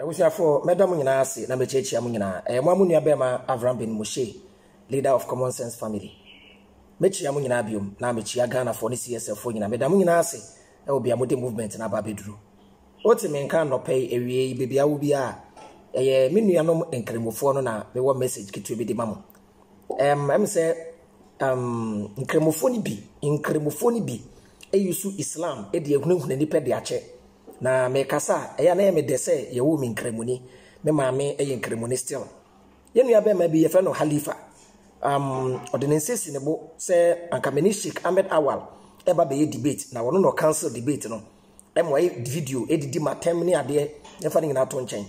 was for Madam Munasi, Namechechi Amuna, a Mamunia Bema Avram bin Moshe, leader of Common Sense family. Mechi Amunabium, Namichi Agana for this year's for Madam Munasi, there will be a multi movement in Ababidru. What's a man cannot pay a baby? I will be a minianum and cremophone, the one message to be the mamma. I'm say, in cremophony be, a use Islam, a dear Nipediache. Na me kasa eya na me de se ye wo min kremuni me maame eyin kremuni still ye nua be ma bi ye fe no Halifa ordinances ne bo se ankameni Sheikh Ahmed Awal eba be ye debate na wono no cancel debate no mo ye video edidi matem ne ade ye fa ngina to nchen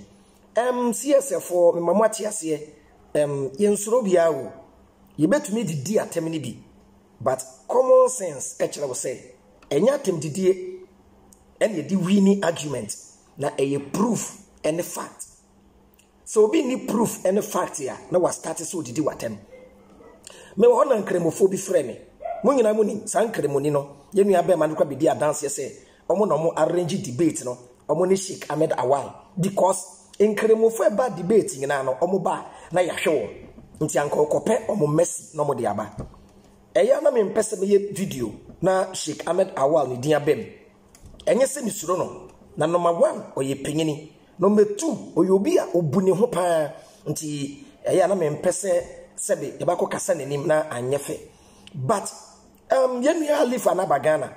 CSF for me mamu ati ase ye nsuro bia wo ye betumi didi atem ne bi but common sense e kire wo se enya atem didie and the winning argument na a proof and a fact. So be ni proof and a fact here. Now was started so did you attend. Me won an cremophobia frame. Mungina muni san cremoni no. Ye nua be man kwa be dia dance say omo no mo arrange debate no. Omo ni Sheikh Ahmed Awal because in cremophobe bad debate na no omo ba na ya hwe. Nti anka okope omo mercy no mo dia ba. Eya na me mpese me video na Sheikh Ahmed Awal ni dia bem. Enye se misuro no na number 1 oye penyini number 2 oye obi a obuni ho pa nti eya na me mpese sebe e ba ko kasa nanim na anyefe but yenu ya Halifa na bagana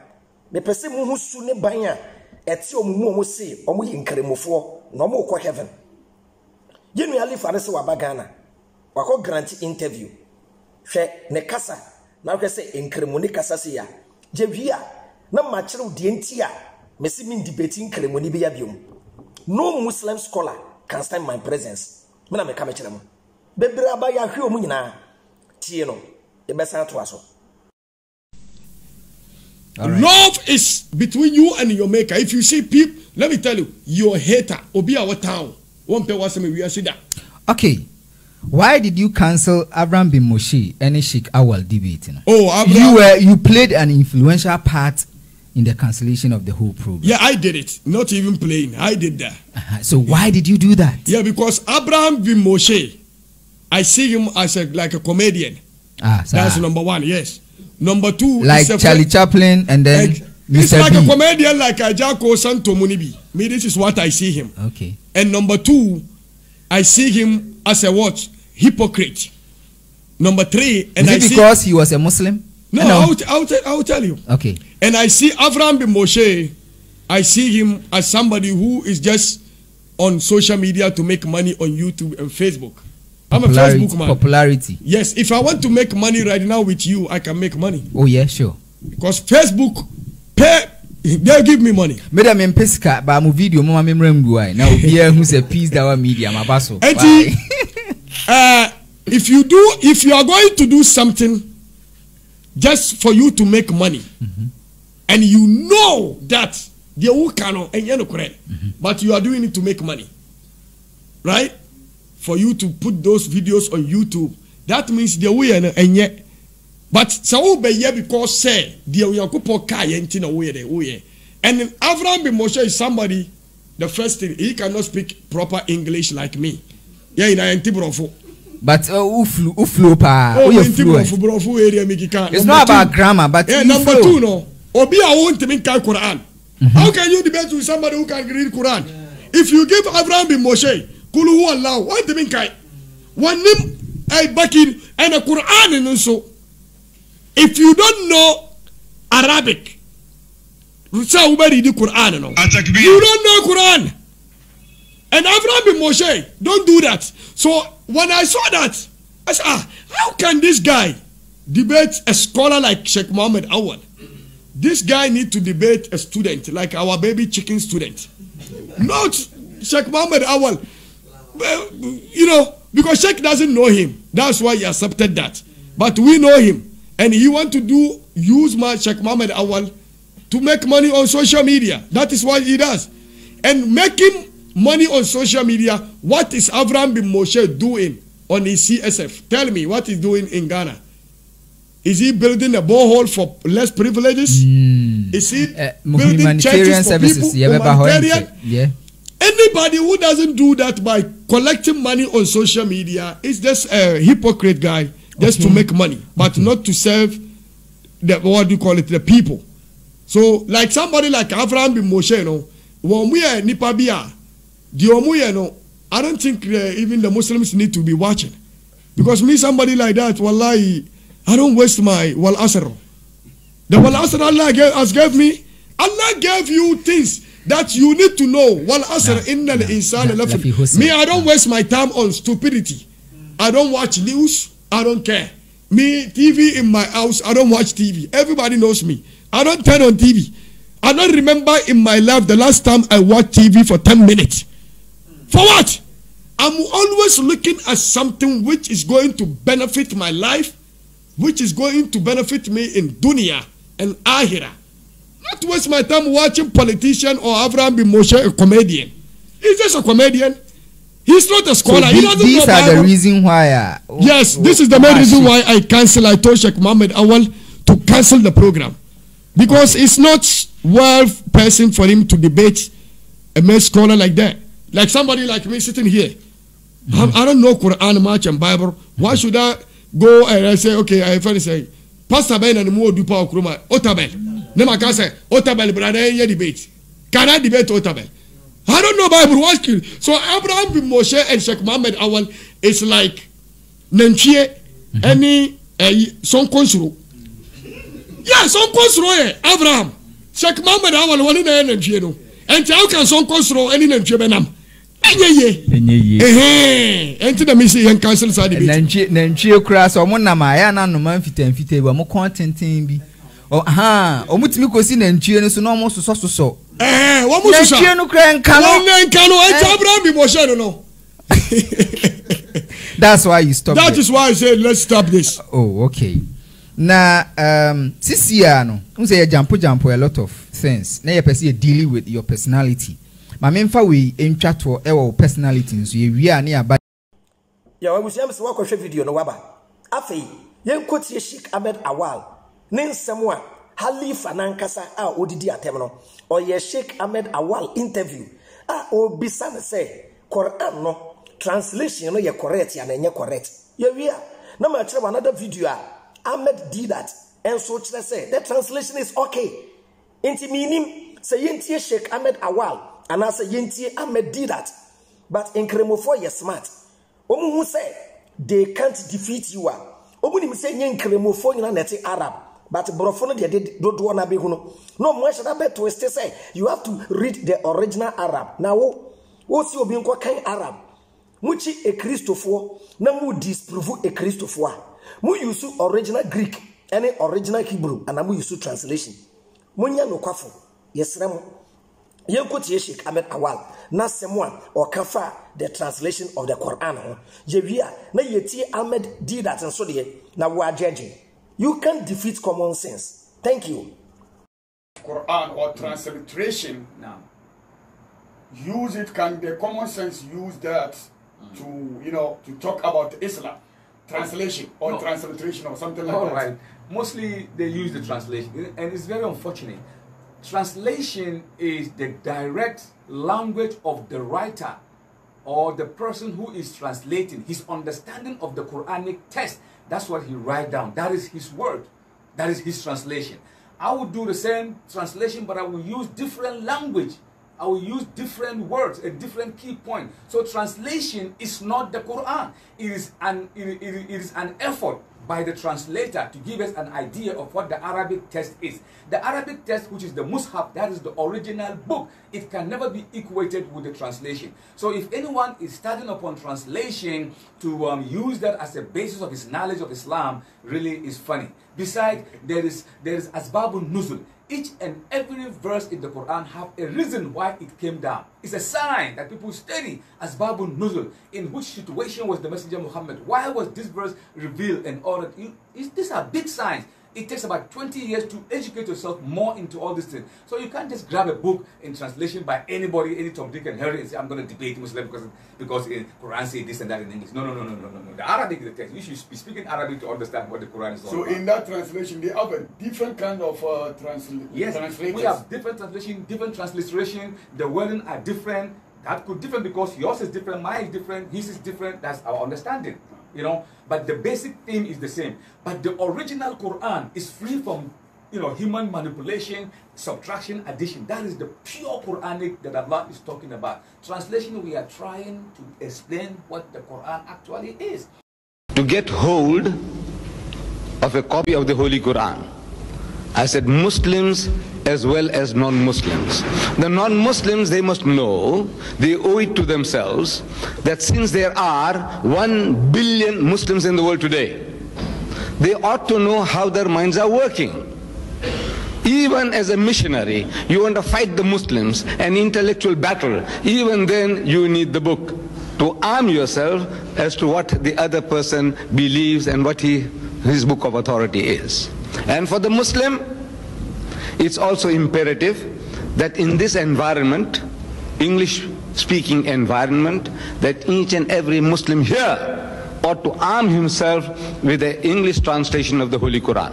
me pese mu husu ne ban a eti omumu se omo yi nkremofo na omo ko heaven yenu ya Halifa na se wa bagana wako grant interview hwe ne kasa na ko se nkremoni kasa se ya jewia na machiro die ntia Messi mean debating kremoni be yabium. No Muslim scholar can stand my presence. Mena me come chirem. Bebra ba ya hwe omu nyina tie no. E besa to aso. Love is between you and your maker. If you see people, let me tell you, you're a hater. Obi our town. One pe wasem we see that. Okay. Why did you cancel Avram bin Moshe and Sheikh Awal debate? Oh, Abraham. You played an influential part in the cancellation of the whole program. Yeah, I did it. Not even playing. I did that. So why did you do that? Yeah, because Abraham bin Moshe, I see him as like a comedian. That's number 1. Yes. Number 2, like Charlie Chaplin, and then he's like a comedian, like a Jaco Santo Munibi. Me, this is what I see him. Okay. And number 2, I see him as a what? Hypocrite. Number 3, and is it because he was a Muslim? No, I'll tell you. Okay. And I see Avram bin Moshe, I see him as somebody who is just on social media to make money on YouTube and Facebook. I'm a Facebook man. Popularity. Yes, if I want to make money right now with you, I can make money. Oh yeah, sure. Because Facebook they'll give me money. Madam Mpeska, but my video, mama memrembuai. Now here who's a piece that our media, my basso. If you are going to do something just for you to make money, and you know that the ukano and but you are doing it to make money, right? For you to put those videos on YouTube, that means the way and yet. But so be here because say the Yakupo Kai and Avram bin Moshe is somebody. The first thing, he cannot speak proper English like me. Yeah, in Antibrofo. But it's not about grammar, but yeah, number 2, no. Obi I want to make Quran. How can you debate with somebody who can read Quran? If you give Abraham bin Moshe, Kulu Allah, what to make one name back in and a Quran and also. If you don't know Arabic, you don't know Quran. And Abraham bin Moshe, don't do that. So when I saw that, I said, how can this guy debate a scholar like Sheikh Muhammad Awal? This guy need to debate a student like our baby chicken student. Not Sheikh Muhammad Awal. You know, because Sheikh doesn't know him. That's why he accepted that. But we know him. And he want to use my Sheikh Muhammad Awal to make money on social media. That is what he does. And making money on social media, what is Avram bin Moshe doing on his CSF? Tell me what he's doing in Ghana. Is he building a borehole for less privileges? Is he building churches for services? People? Humanitarian? Yeah. Anybody who doesn't do that by collecting money on social media is just a hypocrite guy, just to make money, but not to serve the, what do you call it, the people. So, like somebody like Abraham bin Moshe, when we are Nipabia, I don't think even the Muslims need to be watching. Because me, somebody like that, wallahi, I don't waste my wal asr. The wal asr Allah has gave me, Allah gave you things that you need to know. Wal asr inna al-insana lafi. Me, I don't waste my time on stupidity. I don't watch news. I don't care. Me, TV in my house, I don't watch TV. Everybody knows me. I don't turn on TV. I don't remember in my life the last time I watched TV for 10 minutes. For what? I'm always looking at something which is going to benefit my life, which is going to benefit me in dunya and ahira. Not waste my time watching politician or Abraham bin Moshe, a comedian. He's just a comedian. He's not a scholar. So he doesn't these know are Bible. the reason why. Yes, this is the main reason why I cancel. I told Sheikh Mohammed Awal to cancel the program. Because it's not worth person for him to debate a male scholar like that. Like somebody like me sitting here. I don't know Quran much and Bible. Why should I go and I say, okay, I finally say, Pastor Ben and Mo Dupa Okruma, Otabel. Nema can say, Otabel, brother, any debate. Can I debate Otabel? I don't know Bible. What? So Abraham bin Moshe and Sheikh Mohammed Awal is like Nenchie, any son consro. Yeah, son consro, Abraham. Sheikh Mohammed Awal, one in the Nenchie. And how can son consro any Nenchie Benam? Enti na me say yan cancel sa debate. Nanchie kura so mo na ma ya na no man fitan ba mo contentin bi. O mutimi kosi nanchie no so no mo so. Wo mo so. Nanchie no kura nka no. Enti Abraham bi Moshe no. That's why you stop. That is why I said let's stop this. Oh, okay. Na sisia no, say jump a lot of things. Na you person dealing with your personality. Ma memfa we entwa to ewo personality nso ye wi a na ya ba ya wa busia mse wakɔhwɛ video no waba afei yenkotie Sheikh Ahmed Awal ne nsɛm a Halifa nankasa a odidi atem no ɔyɛ Sheikh Ahmed Awal interview a obisa ne sɛ Quran no translation no ye correct ya na enye correct ye wi a na ma kyerɛ another video a Ahmed did that and so kyerɛ sɛ the translation is okay enti minim sɛ yentie Sheikh Ahmed Awal and I say Yentie Ahmed did that. But in Kremofo you're smart. Omu who say they can't defeat you. Omu ni say yen Kremofo you neti Arab. But Brofono they did don't wanna be huno. No more should I bet twist say you have to read the original Arab. Now what's your being kind Arab? Muchi a Christopher, na mu disprove a Christopher. Mu use original Greek, any original Hebrew, and amu use translation. Munya no kwafo. Yes, Ramo. Yenkotie Sheikh Ahmed Awal na semwa or kafa the translation of the Quran yewia na yetie Ahmed did that and so de na wa judge you can't defeat common sense. Thank you. Quran or transliteration now use it, can the common sense use that to to talk about Islam translation or transliteration or something like that? All right, mostly they use the translation and it's very unfortunate. Translation is the direct language of the writer or the person who is translating, his understanding of the Quranic text. That's what he writes down. That is his word. That is his translation. I will do the same translation, but I will use different language. I will use different words, a different key point. So translation is not the Quran. It is an effort by the translator to give us an idea of what the Arabic text is. The Arabic text, which is the Mus'haf, that is the original book, it can never be equated with the translation. So if anyone is starting upon translation to use that as a basis of his knowledge of Islam, really is funny. Besides, there is Asbabun Nuzul. Each and every verse in the Quran have a reason why it came down. It's a sign that people study Asbabun Nuzul. In which situation was the Messenger Muhammad? Why was this verse revealed and ordered? These are big signs. It takes about 20 years to educate yourself more into all these things. So you can't just grab a book in translation by anybody, any Tom, Dick, and Harry and say, I'm going to debate Muslim because in Quran say this and that in English. No. The Arabic is the text. You should be speaking Arabic to understand what the Quran is all about. So in that translation, they have a different kind of translators. Yes, we have different translation, different transliteration. The wording are different. That could differ because yours is different, mine is different, his is different. That's our understanding, you know. But the basic theme is the same. But the original Quran is free from, you know, human manipulation, subtraction, addition. That is the pure Quranic that Allah is talking about. Translation, we are trying to explain what the Quran actually is. To get hold of a copy of the Holy Quran, I said Muslims as well as non-Muslims. The non-Muslims, they must know, they owe it to themselves, that since there are 1 billion Muslims in the world today, they ought to know how their minds are working. Even as a missionary, you want to fight the Muslims, an intellectual battle, even then you need the book to arm yourself as to what the other person believes and what his book of authority is. And for the Muslim, it's also imperative that in this environment, English-speaking environment, that each and every Muslim here ought to arm himself with the English translation of the Holy Quran.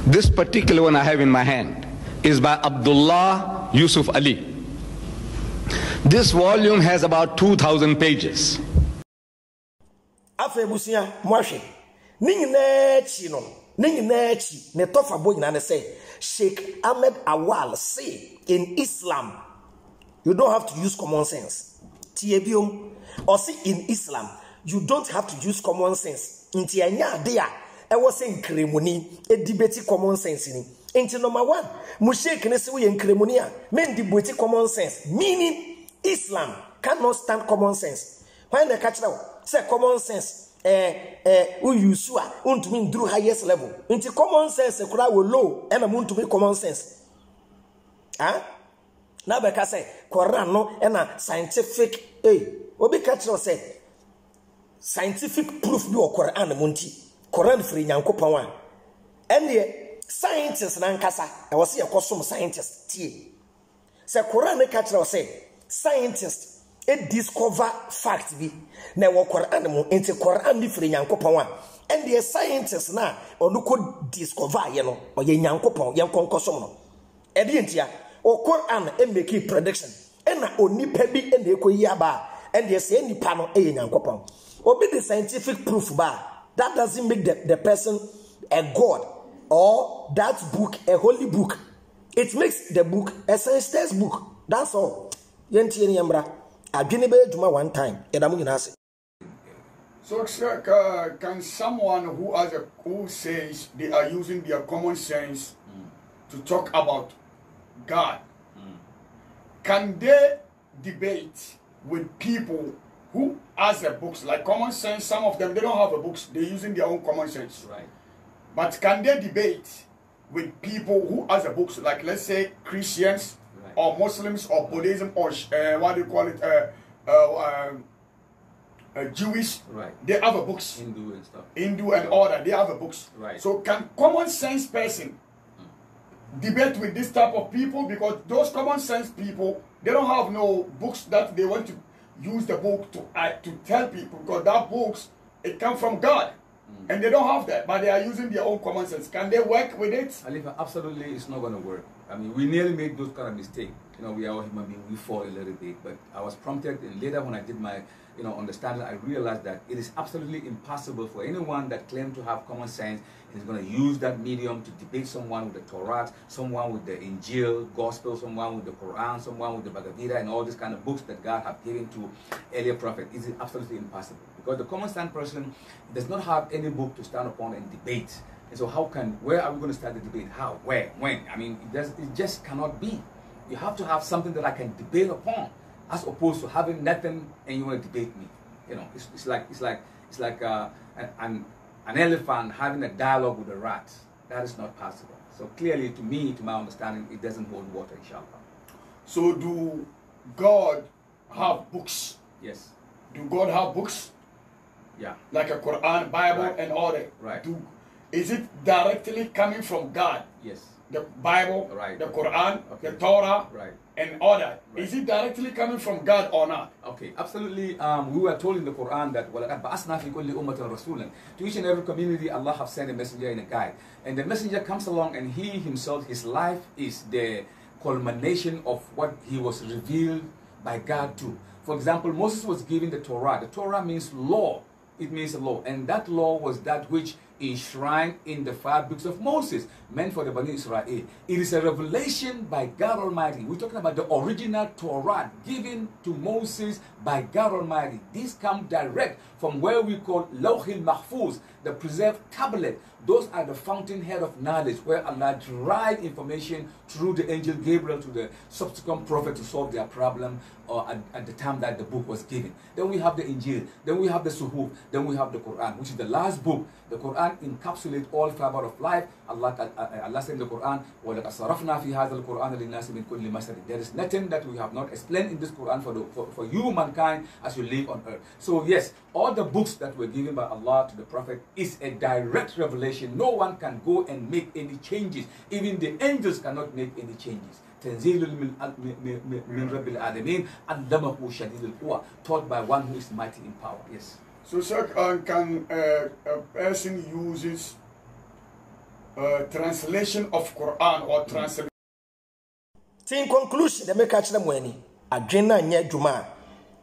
This particular one I have in my hand is by Abdullah Yusuf Ali. This volume has about 2,000 pages. Afebusia mwashe ninyi nechi no ninyi nechi ne tofa boy na say Sheikh Ahmed Awal say in Islam you don't have to use common sense. Tiebium or say in Islam you don't have to use common sense. Inti anya de a e wo say nkremoni e debate common sense ni. Inti number 1 mu Sheikh ne say we nkremoni a men debate common sense, meaning Islam cannot stand common sense. When the catch now say common sense we use to mean through highest level. Into common sense kura we low and amount to be common sense. Now because say Quran no and scientific obi catch now say scientific proof be o Quran munti Quran free Nyankopon wa. And the scientists na nkasa I was here cause some scientists tie. Say Quran catch now say scientists it discover fact bi na wo Quran mu enti Quran bi firi Nyankopon wa and the scientists na onu ko discover ye no oye Nyankopon ye konkosom no e di entia o Quran e make prediction and na onipa bi e na ekoyi aba and the say nipa no e Nyankopon obi the scientific proof ba that doesn't make the person a god or that book a holy book. It makes the book a science textbook. That's all. Yenti ni yambra adwene be djuma one time edamu nyina ase. So can someone who says they are using their common sense to talk about God, can they debate with people who has the books like common sense? Some of them, they don't have the books, they're using their own common sense, Right. but can they debate with people who has the books, like let's say Christians, Right. or Muslims or Buddhism or what do you call it, Jewish? Right. They have a books. Hindu and stuff. Hindu and all that, they have a books. Right. So can common sense person debate with this type of people? Because those common sense people, they don't have no books that they want to use the book to tell people, because that books, it comes from God. And they don't have that, but they are using their own common sense. Can they work with it? Alifa, absolutely, it's not going to work. I mean, we nearly made those kind of mistakes. You know, we are all human beings, we fall a little bit. But I was prompted, and later when I did my, understanding, I realized that it is absolutely impossible for anyone that claims to have common sense and is going to use that medium to debate someone with the Torah, someone with the Injil, Gospel, someone with the Quran, someone with the Bhagavad Gita, and all these kind of books that God have given to earlier prophets. It is absolutely impossible. Because the common sense person does not have any book to stand upon and debate. And so where are we going to start the debate? How? Where? When? I mean, it just cannot be. You have to have something that I can debate upon, as opposed to having nothing and you want to debate me. It's like an elephant having a dialogue with a rat. That is not possible. So clearly, to me, to my understanding, it doesn't hold water, inshallah. So do God have books? Yes. Do God have books? Yeah. Like a Quran, Bible, Right. and all that? Right. Is it directly coming from God? Yes. The Bible, Right. the Quran, Okay. the Torah, Right. and all that. Right. Is it directly coming from God or not? Okay, absolutely. We were told in the Quran that to each and every community, Allah have sent a messenger and a guide. And the messenger comes along and he himself, his life is the culmination of what he was revealed by God to. For example, Moses was given the Torah. The Torah means law. It means law. And that law was that which enshrined in the 5 books of Moses, meant for the Bani Israel. It is a revelation by God Almighty. We're talking about the original Torah given to Moses by God Almighty. This comes direct from where we call Lawhil Mahfuz, the preserved tablet. Those are the fountainhead of knowledge where Allah derived information through the angel Gabriel to the subsequent prophet to solve their problem at the time that the book was given. Then we have the Injil, then we have the Suhuf, then we have the Quran, which is the last book. The Quran encapsulates all fiber of life. Allah said in the Quran, وَلَقَدْ صَرَفْنَا فِي هَذَا الْقُرْآنَ لِلنَّاسِ مِنْ كُلِّ مَثَلٍ. There is nothing that we have not explained in this Quran for you, mankind, as you live on earth. So yes, all the books that were given by Allah to the Prophet is a direct revelation. No one can go and make any changes. Even the angels cannot make any changes. Taught by one who is mighty in power. Yes. So, sir, can a person uses translation of Quran or translation? In conclusion, the make catch them when Adrena nye Juma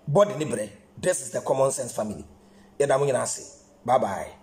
body libre. This is the Common Sense family. Bye bye.